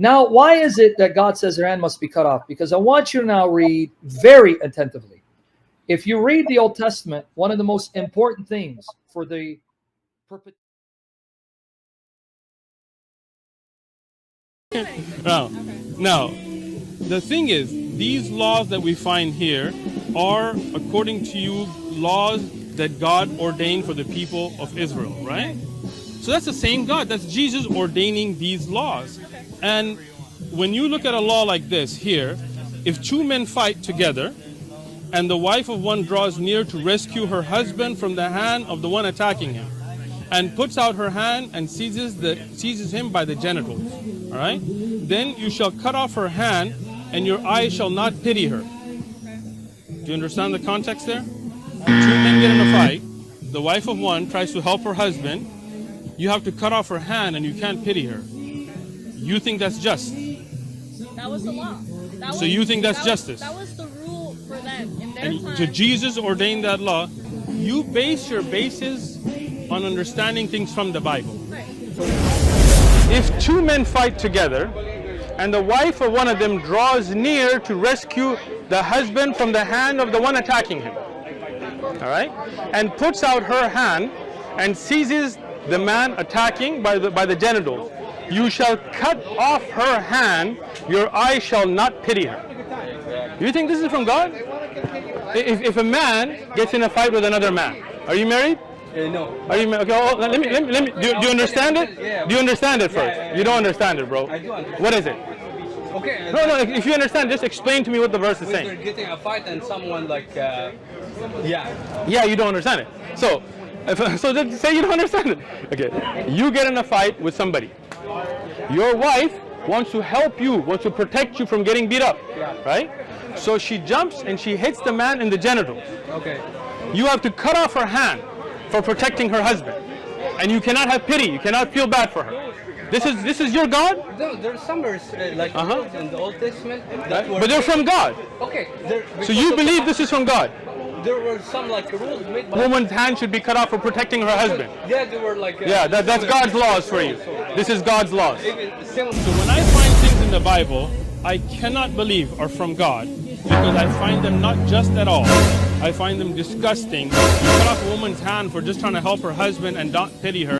Now, why is it that God says their hand must be cut off? Because I want you to now read very attentively. If you read the Old Testament, one of the most important things for the Now, the thing is, these laws that we find here are, according to you, laws that God ordained for the people of Israel, right? So that's the same God. That's Jesus ordaining these laws. And when you look at a law like this here, if two men fight together and the wife of one draws near to rescue her husband from the hand of the one attacking him, and puts out her hand and seizes him by the genitals, all right? Then you shall cut off her hand, and your eye shall not pity her. Do you understand the context there? Two men get in a fight. The wife of one tries to help her husband. You have to cut off her hand, and you can't pity her. You think that's just? That was the law. So you think that's justice? That was the rule for them in their And time. so Jesus ordained that law. You base your basis on understanding things from the Bible. Right. If two men fight together and the wife of one of them draws near to rescue the husband from the hand of the one attacking him, all right, and puts out her hand and seizes the man attacking by the genitals, you shall cut off her hand, your eye shall not pity her. Do you think this is from God? If a man gets in a fight with another man, are you married? No. Are you okay? Oh, let me. Do you understand it? Yeah. Do you understand it first? Yeah. You don't understand it, bro. I do understand. What is it? Okay. No. If you understand, just explain to me what the verse is When they're saying. getting a fight and someone like, yeah. Yeah, you don't understand it. So, so just say you don't understand it. Okay. You get in a fight with somebody. Your wife wants to help you, wants to protect you from getting beat up, right? So she jumps and she hits the man in the genitals. Okay. You have to cut off her hand for protecting her husband, and you cannot have pity. You cannot feel bad for her. This is your God. No, there's some verse like rules in the Old Testament that were. But they're from God. Okay. So you believe this is from God? There were some like rules made by. Woman's hand should be cut off for protecting her husband. Yeah, they were like. Yeah, that's God's laws for you. This is God's laws. Even similar. So when I find things in the Bible I cannot believe are from God, because I find them not just at all. I find them disgusting. You cut off a woman's hand for just trying to help her husband and not pity her.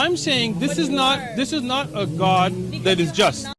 I'm saying this is not a God that is just.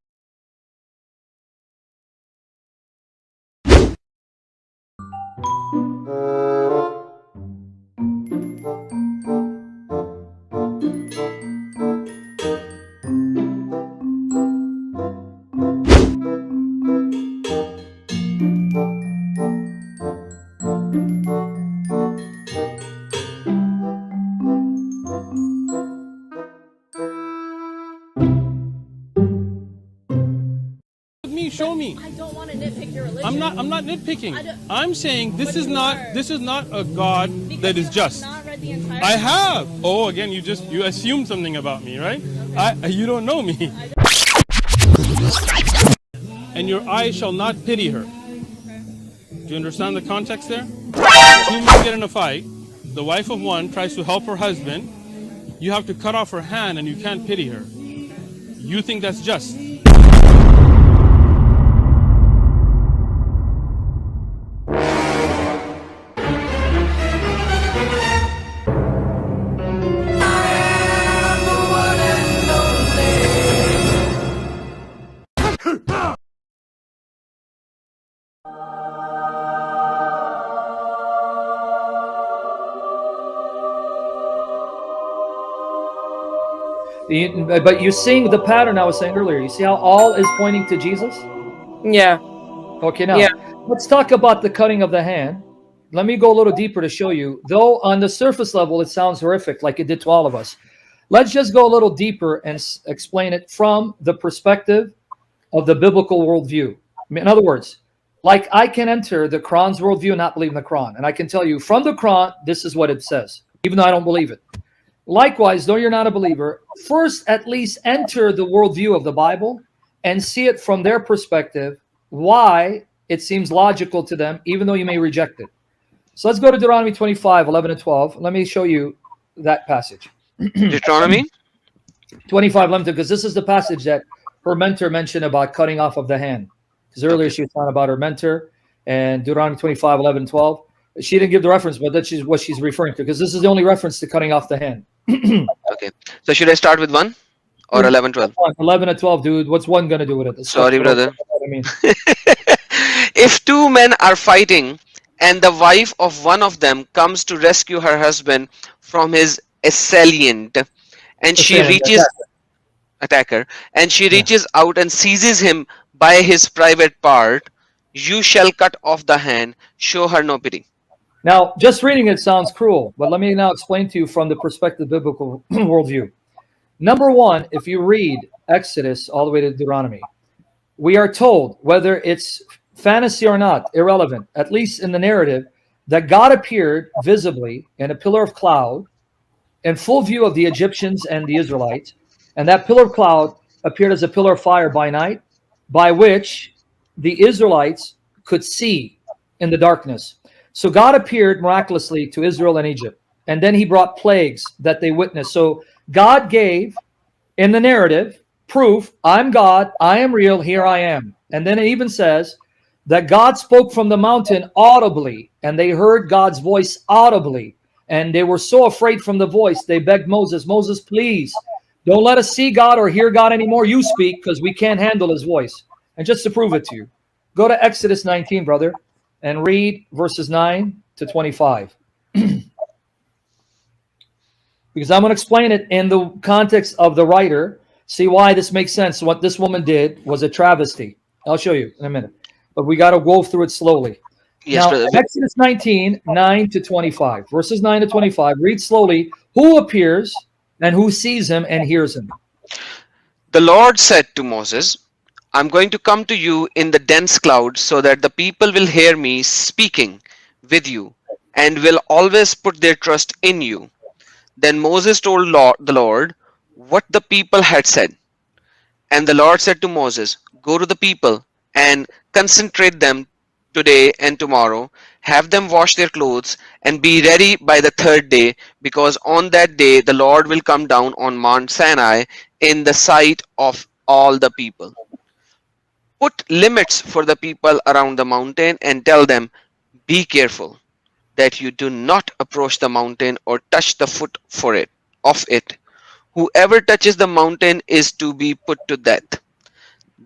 Show me. I don't want to nitpick your religion. I'm not nitpicking. I'm saying this is not a God that is just. Not read the entire I have. Oh, again, you assumed something about me, right? Okay. You don't know me. And your eye shall not pity her. Do you understand the context there? Two men get in a fight. The wife of one tries to help her husband. You have to cut off her hand and you can't pity her. You think that's just. But you're seeing the pattern I was saying earlier. You see how all is pointing to Jesus? Yeah. Okay, now let's talk about the cutting of the hand. Let me go a little deeper to show you. Though on the surface level it sounds horrific like it did to all of us. Let's just go a little deeper and explain it from the perspective of the biblical worldview. In other words, like I can enter the Quran's worldview and not believe in the Quran. And I can tell you from the Quran, this is what it says, even though I don't believe it. Likewise, though you're not a believer, first at least enter the worldview of the Bible and see it from their perspective, why it seems logical to them, even though you may reject it. So let's go to Deuteronomy 25, 11 and 12. Let me show you that passage. Deuteronomy? 25, 11, because this is the passage that her mentor mentioned about cutting off of the hand. Because earlier she was talking about her mentor and Deuteronomy 25, 11, 12. She didn't give the reference, but that's what she's referring to, because this is the only reference to cutting off the hand. Okay. So should I start with 1 or 11, 12? 11 and 12, dude. What's one going to do with it? Sorry, brother. I mean. If two men are fighting and the wife of one of them comes to rescue her husband from his assailant, and she reaches attacker, and she reaches out and seizes him by his private part, you shall cut off the hand, show her no pity. Now, just reading it sounds cruel, but let me now explain to you from the perspective of biblical worldview. Number one, if you read Exodus all the way to Deuteronomy, we are told, whether it's fantasy or not, irrelevant, at least in the narrative, that God appeared visibly in a pillar of cloud in full view of the Egyptians and the Israelites, and that pillar of cloud appeared as a pillar of fire by night, by which the Israelites could see in the darkness. So God appeared miraculously to Israel and Egypt, and then he brought plagues that they witnessed. So God gave, in the narrative, proof, I'm God, I am real, here I am. And then it even says that God spoke from the mountain audibly, and they heard God's voice audibly. And they were so afraid from the voice, they begged Moses, Moses, please, don't let us see God or hear God anymore. You speak, because we can't handle his voice. And just to prove it to you, go to Exodus 19, brother, and read verses 9 to 25. Because I'm going to explain it in the context of the writer, see why this makes sense. What this woman did was a travesty. I'll show you in a minute. But we got to go through it slowly. Yes, now, brother. Exodus 19, 9 to 25. Verses 9 to 25. Read slowly. Who appears and who sees him and hears him? The Lord said to Moses, I'm going to come to you in the dense cloud so that the people will hear me speaking with you and will always put their trust in you. Then Moses told the Lord what the people had said. And the Lord said to Moses, go to the people and concentrate them today and tomorrow. Have them wash their clothes and be ready by the third day, because on that day the Lord will come down on Mount Sinai in the sight of all the people. Put limits for the people around the mountain and tell them, be careful that you do not approach the mountain or touch the foot of it. Whoever touches the mountain is to be put to death.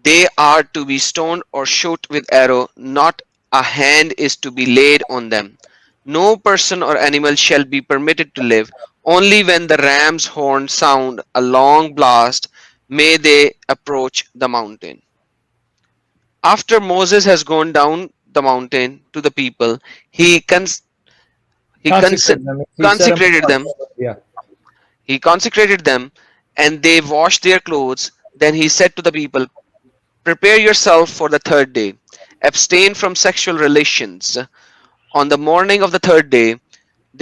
They are to be stoned or shot with arrow. Not a hand is to be laid on them. No person or animal shall be permitted to live. Only when the ram's horn sound a long blast may they approach the mountain. After Moses has gone down the mountain to the people, he Consecrated them. He set them consecrated apart. them. Yeah. He consecrated them, and they washed their clothes. Then he said to the people, prepare yourself for the third day. Abstain from sexual relations. On the morning of the third day,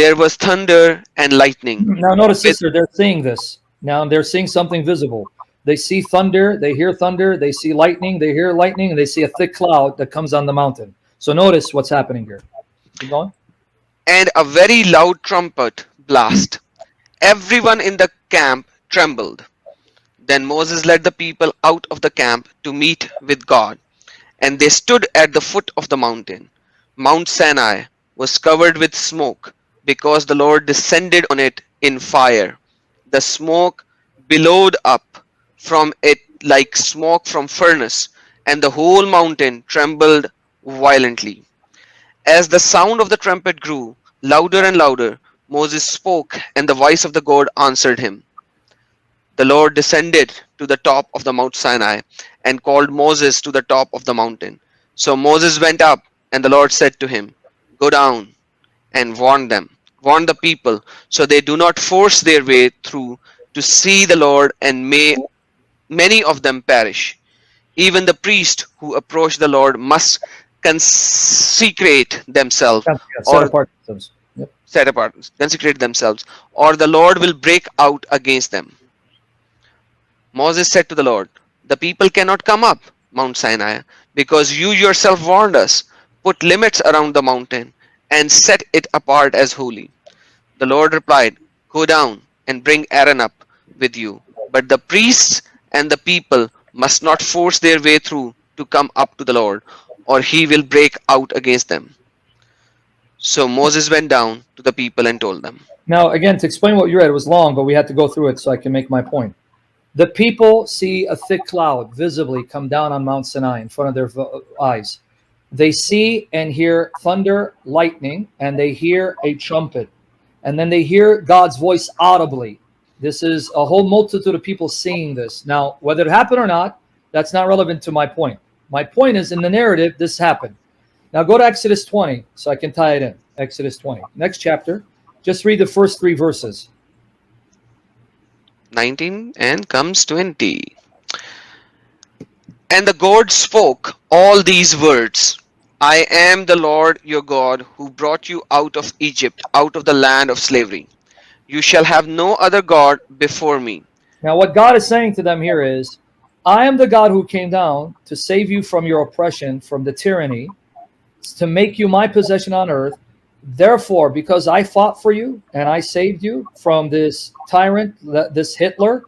there was thunder and lightning. Now notice, With- sister, they're seeing this. Now they're seeing something visible. They see thunder, they hear thunder, they see lightning, they hear lightning, and they see a thick cloud that comes on the mountain. So notice what's happening here. Keep going. and a very loud trumpet blast. Everyone in the camp trembled. Then Moses led the people out of the camp to meet with God, and they stood at the foot of the mountain. Mount Sinai was covered with smoke, because the Lord descended on it in fire. The smoke billowed up from it like smoke from furnace, and the whole mountain trembled violently. As the sound of the trumpet grew louder and louder, Moses spoke, and the voice of the God answered him. The Lord descended to the top of the Mount Sinai and called Moses to the top of the mountain. So Moses went up, and the Lord said to him, go down and warn the people, so they do not force their way through to see the Lord, and may many of them perish. Even the priests who approach the Lord must consecrate themselves, Set apart themselves. Yep. consecrate themselves, or the Lord will break out against them. Moses said to the Lord, the people cannot come up Mount Sinai, because you yourself warned us. Put limits around the mountain and set it apart as holy. The Lord replied, go down and bring Aaron up with you. But the priests and the people must not force their way through to come up to the Lord, or he will break out against them. So Moses went down to the people and told them. Now, again, to explain what you read, it was long, but we had to go through it so I can make my point. The people see a thick cloud visibly come down on Mount Sinai in front of their eyes. They see and hear thunder, lightning, and they hear a trumpet. And then they hear God's voice audibly. This is a whole multitude of people seeing this. Now, whether it happened or not, that's not relevant to my point. My point is, in the narrative, this happened. Now go to Exodus 20 so I can tie it in. Exodus 20. Next chapter. Just read the first 3 verses. 19 and comes 20. And the God spoke all these words. I am the Lord your God who brought you out of Egypt, out of the land of slavery. You shall have no other God before me. Now what God is saying to them here is, I am the God who came down to save you from your oppression, from the tyranny, to make you my possession on earth. Therefore, because I fought for you and I saved you from this tyrant, this Hitler,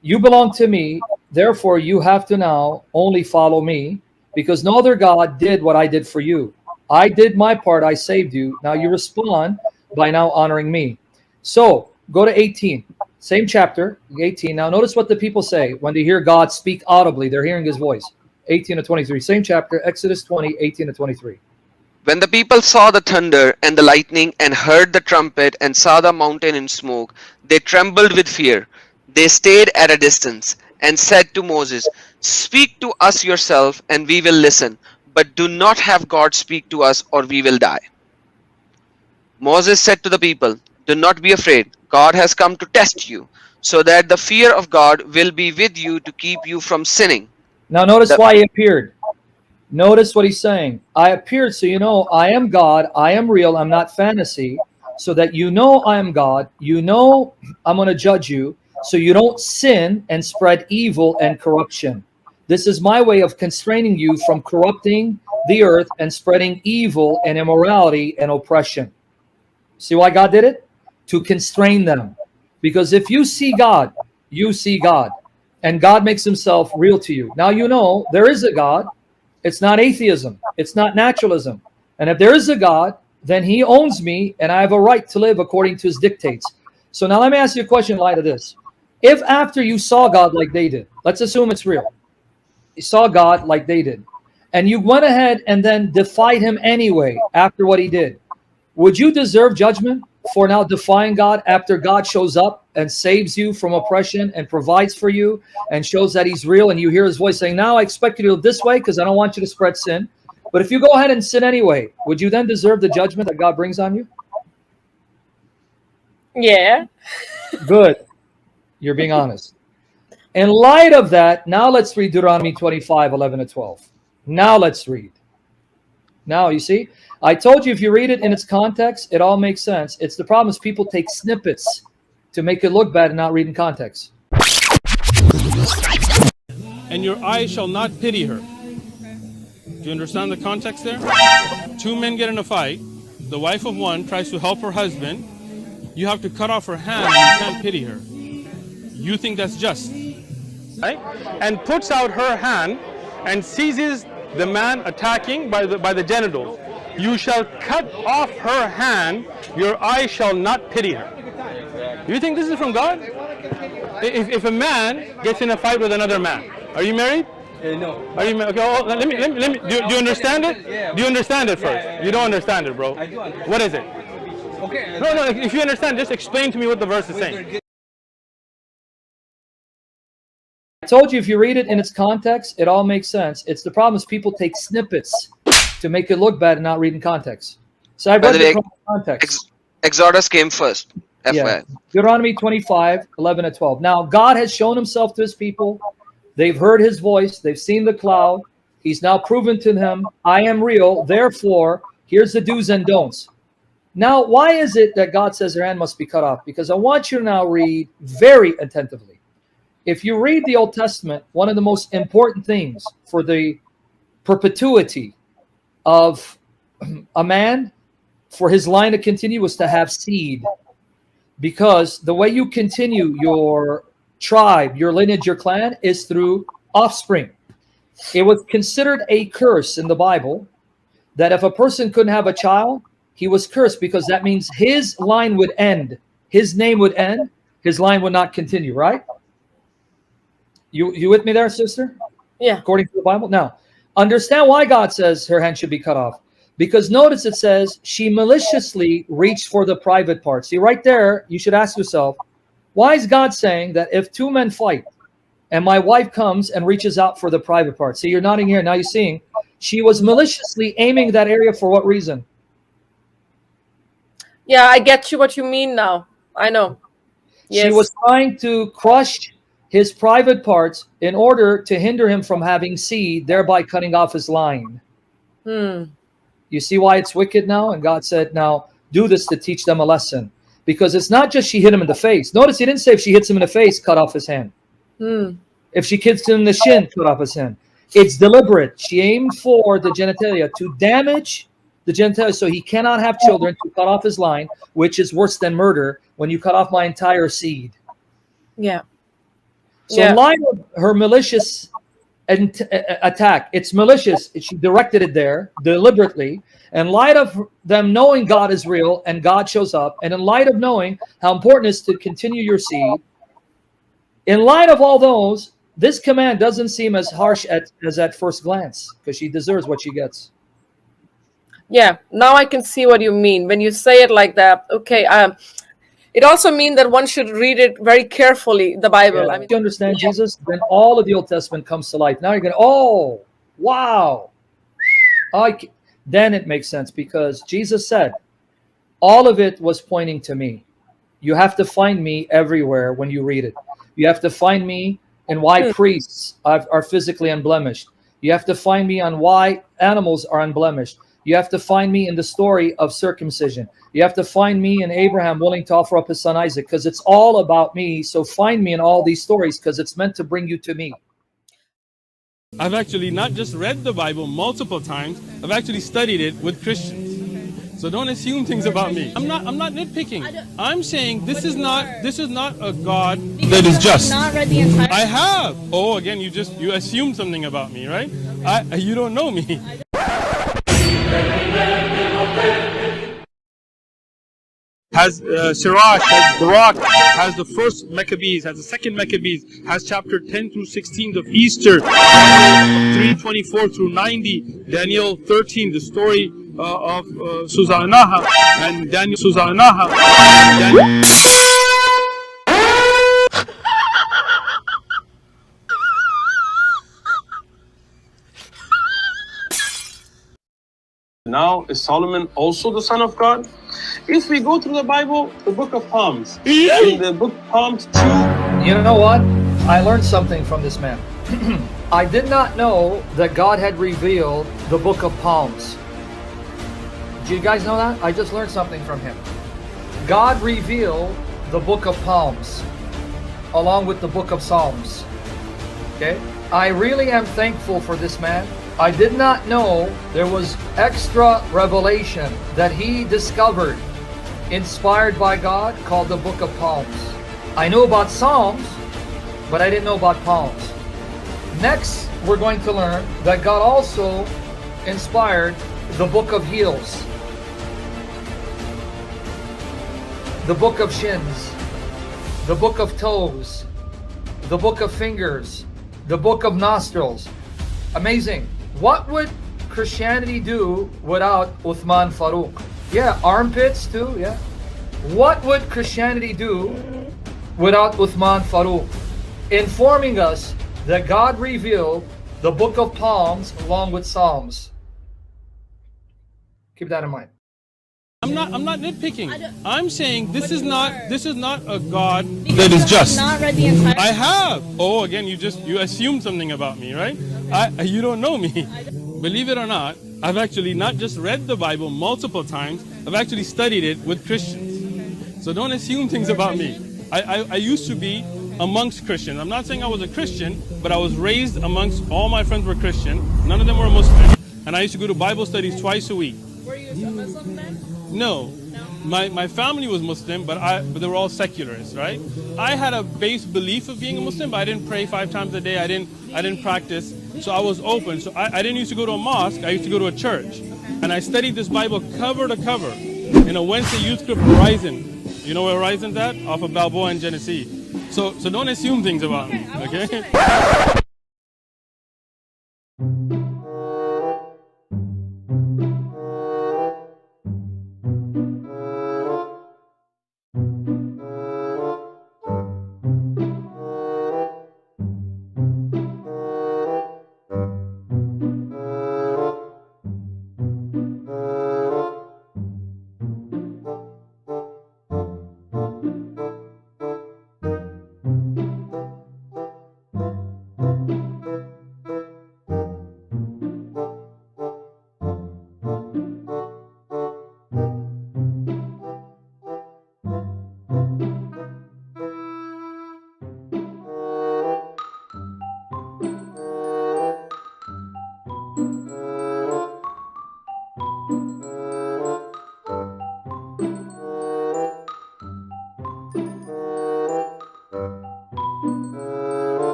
you belong to me. Therefore, you have to now only follow me, because no other God did what I did for you. I did my part. I saved you. Now you respond by now honoring me. So go to 18, same chapter, 18. Now notice what the people say when they hear God speak audibly. They're hearing his voice. 18 to 23, same chapter, Exodus 20, 18 to 23. When the people saw the thunder and the lightning and heard the trumpet and saw the mountain in smoke, they trembled with fear. They stayed at a distance and said to Moses, speak to us yourself and we will listen, but do not have God speak to us or we will die. Moses said to the people, do not be afraid. God has come to test you, so that the fear of God will be with you to keep you from sinning. Now notice why he appeared. Notice what he's saying. I appeared so you know I am God, I am real, I'm not fantasy, so that you know I am God, you know I'm going to judge you, so you don't sin and spread evil and corruption. This is my way of constraining you from corrupting the earth and spreading evil and immorality and oppression. See why God did it? To constrain them. Because if you see God, you see God. And God makes himself real to you. Now you know there is a God. It's not atheism. It's not naturalism. And if there is a God, then he owns me and I have a right to live according to his dictates. So now let me ask you a question in light of this. If after you saw God like they did, let's assume it's real, you saw God like they did, and you went ahead and then defied him anyway after what he did, would you deserve judgment for now defying God after God shows up and saves you from oppression and provides for you and shows that he's real, and you hear his voice saying, now I expect you to live this way because I don't want you to spread sin. But if you go ahead and sin anyway, would you then deserve the judgment that God brings on you? Yeah. Good. You're being honest. In light of that, now let's read Deuteronomy 25, 11 to 12. Now let's read. Now, you see, I told you if you read it in its context, it all makes sense. It's the problem is people take snippets to make it look bad and not read in context. And your eye shall not pity her. Do you understand the context there? Two men get in a fight. The wife of one tries to help her husband. You have to cut off her hand and you can't pity her. You think that's just, right? And puts out her hand and seizes the man attacking by the genitals. You shall cut off her hand, your eye shall not pity her. You think this is from God? If a man gets in a fight with another man, are you married? No. Are you married? Okay, oh, let me, do you understand it? Yeah. Do you understand it first? Yeah. You don't understand it, bro. I do understand. What is it? Okay. No, if you understand, just explain to me what the verse is saying. I told you if you read it in its context, it all makes sense. It's the problem is people take snippets to make it look bad and not read in context. So I read the context. Exodus came first. FYI. Yeah. Deuteronomy 25, 11 to 12. Now, God has shown himself to his people. They've heard his voice. They've seen the cloud. He's now proven to them, I am real. Therefore, here's the do's and don'ts. Now, why is it that God says their hand must be cut off? Because I want you to now read very attentively. If you read the Old Testament, one of the most important things for the perpetuity of a man, for his line to continue, was to have seed. Because the way you continue your tribe, your lineage, your clan, is through offspring. It was considered a curse in the Bible that if a person couldn't have a child, he was cursed, because that means his line would end. His name would end. His line would not continue, right? You with me there, sister? Yeah. According to the Bible? Now, understand why God says her hand should be cut off. Because notice it says, she maliciously reached for the private part. See, right there, you should ask yourself, why is God saying that if two men fight and my wife comes and reaches out for the private part? See, you're nodding here. Now you're seeing she was maliciously aiming that area for what reason? Yeah, I get you what you mean now. I know. Yes. She was trying to crush his private parts in order to hinder him from having seed, thereby cutting off his line. You see why it's wicked now? And God said, now do this to teach them a lesson. Because it's not just she hit him in the face. Notice he didn't say if she hits him in the face, cut off his hand. If she hits him in the shin, cut off his hand. It's deliberate. She aimed for the genitalia to damage the genitalia so he cannot have children, to cut off his line, which is worse than murder when you cut off my entire seed. Yeah. So in light of her malicious attack, it's malicious. She directed it there deliberately. In light of them knowing God is real and God shows up, and in light of knowing how important it is to continue your seed, in light of all those, this command doesn't seem as harsh as at first glance, because she deserves what she gets. Yeah, now I can see what you mean when you say it like that. Okay, it also means that one should read it very carefully, the Bible. Yeah. I mean, you understand Jesus? Then all of the Old Testament comes to life. Now you're going, oh, wow. Then it makes sense, because Jesus said, all of it was pointing to me. You have to find me everywhere when you read it. You have to find me in why priests are physically unblemished. You have to find me on why animals are unblemished. You have to find me in the story of circumcision. You have to find me in Abraham willing to offer up his son Isaac, because it's all about me. So find me in all these stories, because it's meant to bring you to me. I've actually not just read the Bible multiple times, I've actually studied it with Christians. So don't assume things about me. I'm not nitpicking. I'm saying this is not a God that is just. Not read the entire. I have. Oh, again, you assumed something about me, right? You don't know me. has Sirach, has Barak, has the first Maccabees, has the second Maccabees, has chapter 10 through 16 of Easter, Daniel 3:24 through 90, Daniel 13, the story of Susannaha, and Daniel Susannaha. Now, is Solomon also the son of God? If we go through the Bible, the book of Psalms, in the book Psalms 2. You know what? I learned something from this man. I did not know that God had revealed the book of Psalms. Do you guys know that? I just learned something from him. God revealed the book of Psalms along with the book of Psalms. Okay? I really am thankful for this man. I did not know there was extra revelation that he discovered inspired by God called the book of Psalms. I knew about Psalms, but I didn't know about Psalms. Next, we're going to learn that God also inspired the book of heels, the book of shins, the book of toes, the book of fingers, the book of nostrils. Amazing. What would Christianity do without Uthman Farooq? Yeah, armpits too, yeah. What would Christianity do without Uthman Farooq? Informing us that God revealed the book of Psalms along with Psalms. Keep that in mind. I'm not nitpicking. I'm saying this is not a God that is just. Not read the entire. I have. Oh, again, you assumed something about me, right? You don't know me. Believe it or not, I've actually not just read the Bible multiple times, I've actually studied it with Christians. So don't assume things about me. I used to be amongst Christians. I'm not saying I was a Christian, but I was raised amongst all my friends were Christian. None of them were Muslim. And I used to go to Bible studies twice a week. Were you a Muslim then? No. My family was Muslim, but they were all secularists, right? I had a base belief of being a Muslim, but I didn't pray 5 times a day. I didn't practice. So I was open. So I didn't used to go to a mosque. I used to go to a church. And I studied this Bible cover to cover in a Wednesday youth group, Horizon. You know where Horizon's at? Off of Balboa and Genesee. So don't assume things about me, okay?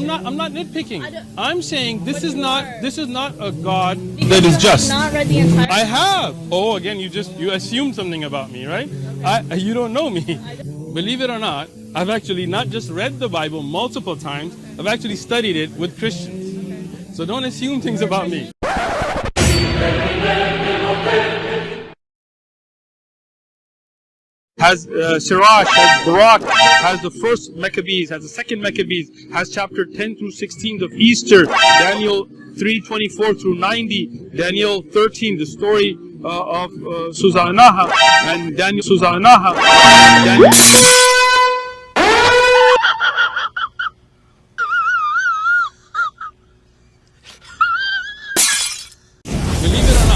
I'm not nitpicking. I'm saying this is not a God that is just. Not read the entire. I have. Oh, again, you assumed something about me, right? You don't know me. Believe it or not, I've actually not just read the Bible multiple times, I've actually studied it with Christians. So don't assume things about me. Has Sirach, has Barak, has the first Maccabees, has the second Maccabees, has chapter 10 through 16 of Easter, Daniel 3:24 through 90, Daniel 13, the story of Susannaha, and Daniel Susannaha. Believe it or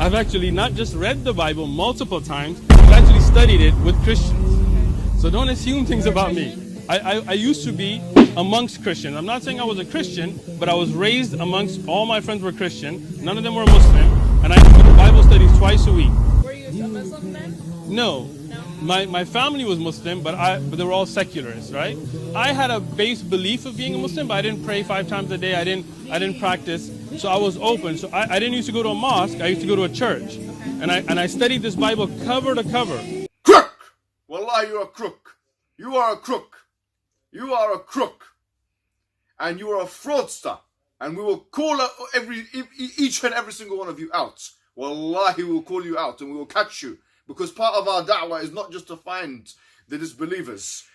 I've actually not just read the Bible multiple times, I've actually studied it with Christians. So don't assume things about me. I used to be amongst Christians. I'm not saying I was a Christian, but I was raised amongst, all my friends were Christian. None of them were Muslim. And I used to do Bible studies twice a week. Were you a Muslim then? No. My family was Muslim, but they were all secularists, right? I had a base belief of being a Muslim, but I didn't pray 5 times a day. I didn't practice. So I was open. So I didn't used to go to a mosque. I used to go to a church. And I studied this Bible cover to cover. Crook! Wallah, you're a crook. You are a crook. You are a crook. And you are a fraudster. And we will call each and every single one of you out. Wallahi, we will call you out and we will catch you. Because part of our da'wah is not just to find the disbelievers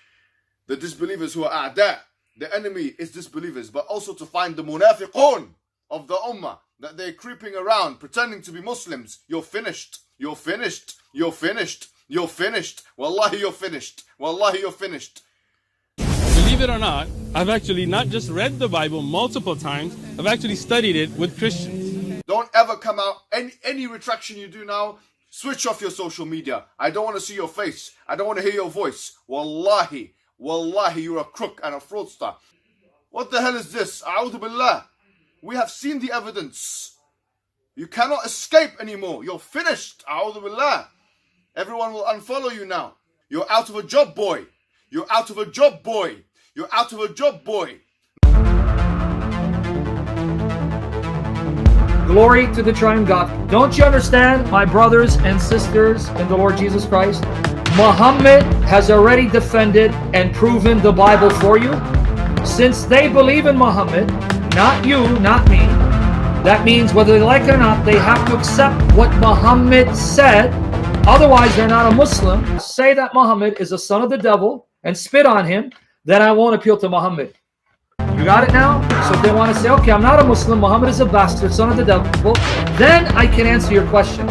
who are a'da. The enemy is disbelievers, but also to find the munafiqun of the ummah, that they're creeping around pretending to be Muslims. You're finished. You're finished. You're finished. You're finished. Wallahi, you're finished. Wallahi, you're finished. Believe it or not, I've actually not just read the Bible multiple times, I've actually studied it with Christians. Don't ever come out, any retraction you do now, switch off your social media. I don't want to see your face. I don't want to hear your voice. Wallahi, wallahi, you're a crook and a fraudster. What the hell is this? A'udhu billah. We have seen the evidence. You cannot escape anymore. You're finished. A'udhu billah. Everyone will unfollow you now. You're out of a job, boy. You're out of a job, boy. You're out of a job, boy. Glory to the triune God. Don't you understand, my brothers and sisters in the Lord Jesus Christ? Muhammad has already defended and proven the Bible for you. Since they believe in Muhammad, not you, not me, that means whether they like it or not, they have to accept what Muhammad said. Otherwise, they're not a Muslim. Say that Muhammad is a son of the devil and spit on him, then I won't appeal to Muhammad. You got it now? So if they want to say, okay, I'm not a Muslim, Muhammad is a bastard, son of the devil, then I can answer your questions.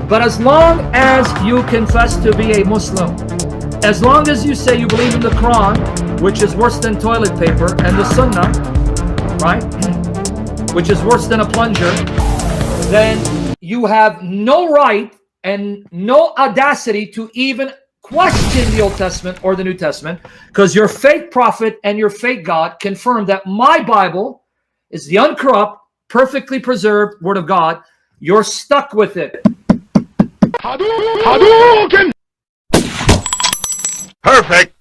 But as long as you confess to be a Muslim, as long as you say you believe in the Quran, which is worse than toilet paper, and the Sunnah, right, which is worse than a plunger, then you have no right and no audacity to even question the Old Testament or the New Testament, because your fake prophet and your fake God confirmed that my Bible is the uncorrupt, perfectly preserved Word of God. You're stuck with it. Hadouken! Perfect.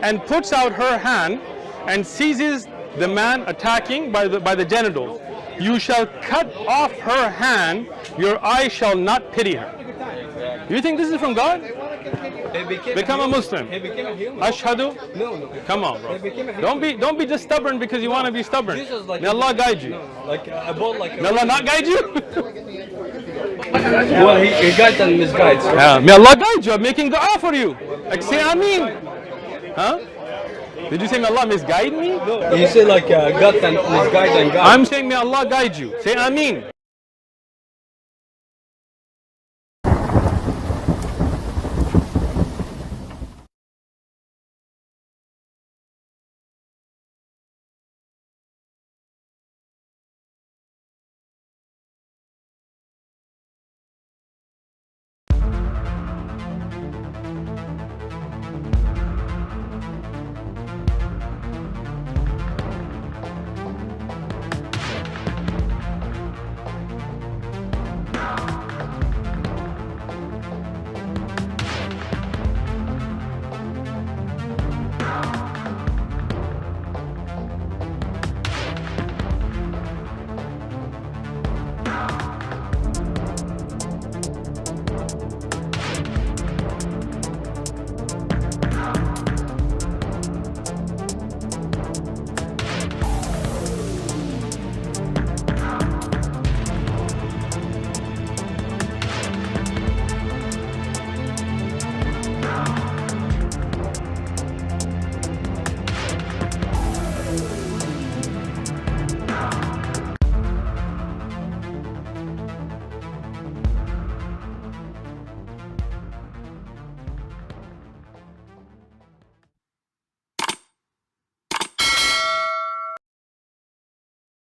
And puts out her hand and seizes the man attacking by the genitals. You shall cut off her hand, your eye shall not pity her. You think this is from God? Become a Muslim. Ashhadu? No. Come on, bro. Don't be just stubborn because you want to be stubborn. May Allah guide you. May Allah not guide you? Well, he guides and misguides. Yeah, may Allah guide you. I'm making dua for you. Like, say Ameen. Huh? Did you say may Allah misguide me? No, you say like God and misguide and guide. I'm saying may Allah guide you. Say Ameen.